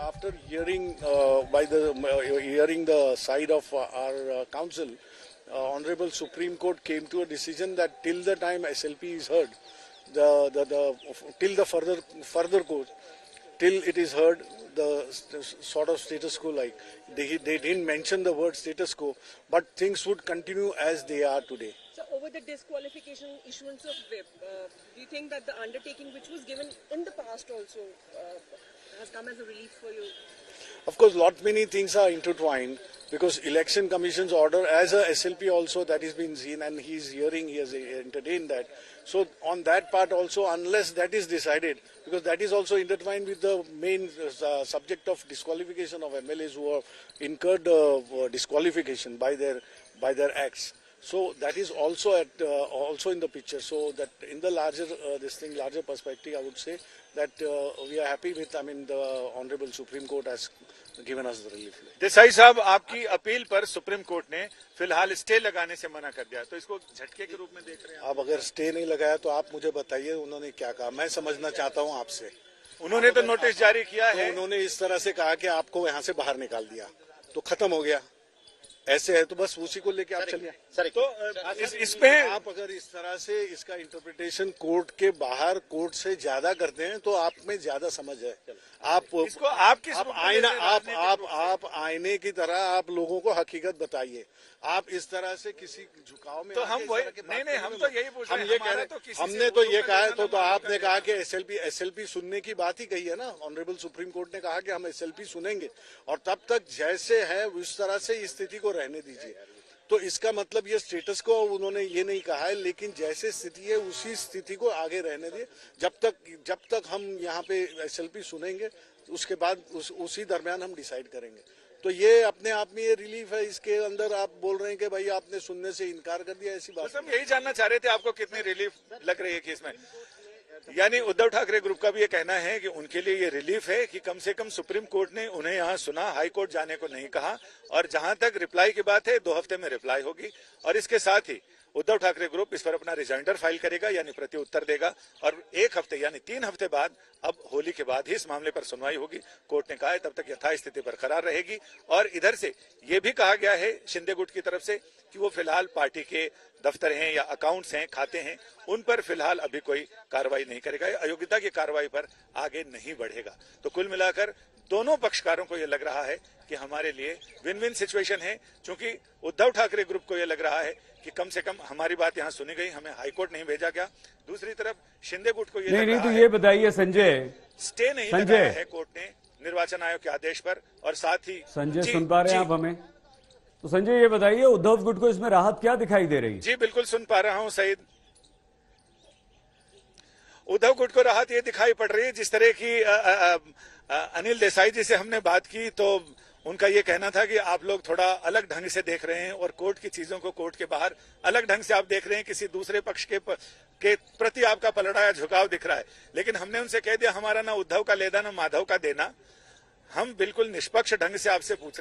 after hearing hearing the side of our council, Honorable Supreme Court came to a decision that till the time SLP is heard, till the further court, till it is heard, the sort of status quo, like they didn't mention the word status quo, but things would continue as they are today. So over the disqualification issuance of whip, do you think that the undertaking which was given in the past also has come as a relief for you? Of course, many things are intertwined, because Election Commission's order, as a SLP also, that has been seen, and he has entertained that. So on that part also, unless that is decided, because that is also intertwined with the main subject of disqualification of MLAs who have incurred disqualification by their acts. So that is also also in the picture. So that in the larger larger perspective, I would say that we are happy with. I mean, the Honorable Supreme Court has given us the relief. Desai साहब, आपकी appeal पर supreme court ने फिलहाल stay लगाने से मना कर दिया, तो इसको झटके के रूप में देख रहे हैं? अब अगर स्टे नहीं लगाया तो आप मुझे बताइए उन्होंने क्या कहा, मैं समझना चाहता हूं आपसे। उन्होंने तो नोटिस जारी किया है। उन्होंने इस तरह से कहा कि आपको यहाँ से बाहर निकाल दिया, तो खत्म हो गया। ऐसे है तो बस उसी को लेके आप चलिए। तो इसमें आप अगर इस तरह से इसका इंटरप्रिटेशन कोर्ट के बाहर कोर्ट से ज्यादा करते हैं तो आप में ज्यादा समझ है। आप आईने की तरह आप लोगों को हकीकत बताइए। आप इस तरह से किसी झुकाव में तो हम वही नहीं, हम तो यही पूछ रहे हैं। हम ये कह रहे हैं, हमने तो ये कहा है, तो आपने कहा कि एसएलपी सुनने की बात ही कही है ना। ऑनरेबल सुप्रीम कोर्ट ने कहा कि हम एसएलपी सुनेंगे और तब तक जैसे है उस तरह से स्थिति को रहने दीजिए। तो इसका मतलब ये स्टेटस को उन्होंने ये नहीं कहा है, लेकिन जैसे स्थिति है उसी स्थिति को आगे रहने दिए। जब तक हम यहाँ पे एसएलपी सुनेंगे, उसके बाद उसी दरमियान हम डिसाइड करेंगे। तो ये अपने आप में ये रिलीफ है। इसके अंदर आप बोल रहे हैं कि भाई आपने सुनने से इनकार कर दिया, ऐसी बात। हम यही जानना चाह रहे थे आपको कितनी रिलीफ लग रही है केस में। यानी उद्धव ठाकरे ग्रुप का भी ये कहना है कि उनके लिए ये रिलीफ है कि कम से कम सुप्रीम कोर्ट ने उन्हें यहाँ सुना, हाई कोर्ट जाने को नहीं कहा। और जहां तक रिप्लाई की बात है, 2 हफ्ते में रिप्लाई होगी और इसके साथ ही उद्धव ठाकरे ग्रुप इस पर अपना रिजाइंडर फाइल करेगा, यानी प्रति उत्तर देगा। और 1 हफ्ते यानी 3 हफ्ते बाद, अब होली के बाद ही इस मामले पर सुनवाई होगी। कोर्ट ने कहा है तब तक यथास्थिति बरकरार रहेगी। और इधर से ये भी कहा गया है शिंदे गुट की तरफ से कि वो फिलहाल पार्टी के दफ्तर हैं या अकाउंट्स हैं, खाते हैं, उन पर फिलहाल अभी कोई कार्रवाई नहीं करेगा, अयोग्यता की कार्रवाई पर आगे नहीं बढ़ेगा। तो कुल मिलाकर दोनों पक्षकारों को यह लग रहा है कि हमारे लिए विन विन सिचुएशन है, क्योंकि उद्धव ठाकरे ग्रुप को यह लग रहा है कि कम से कम हमारी बात यहाँ सुनी गई, हमें हाईकोर्ट नहीं भेजा गया। दूसरी तरफ शिंदे गुट को ये तो ये बताइए संजय, स्टे नहीं लगाया है कोर्ट ने निर्वाचन आयोग के आदेश पर। और साथ ही संजय सुन पा रहे हैं आप हमें? तो संजय ये बताइए, उद्धव गुट को इसमें राहत क्या दिखाई दे रही है? जी बिल्कुल सुन पा रहा हूं सईद। उद्धव गुट को राहत ये दिखाई पड़ रही है, जिस तरह की अनिल देसाई जी से हमने बात की तो उनका ये कहना था कि आप लोग थोड़ा अलग ढंग से देख रहे हैं और कोर्ट की चीजों को कोर्ट के बाहर अलग ढंग से आप देख रहे हैं, किसी दूसरे पक्ष के प्रति आपका पलड़ा या झुकाव दिख रहा है। लेकिन हमने उनसे कह दिया, हमारा ना उद्धव का लेना ना माधव का देना, हम बिल्कुल निष्पक्ष ढंग से आपसे पूछ रहे हैं।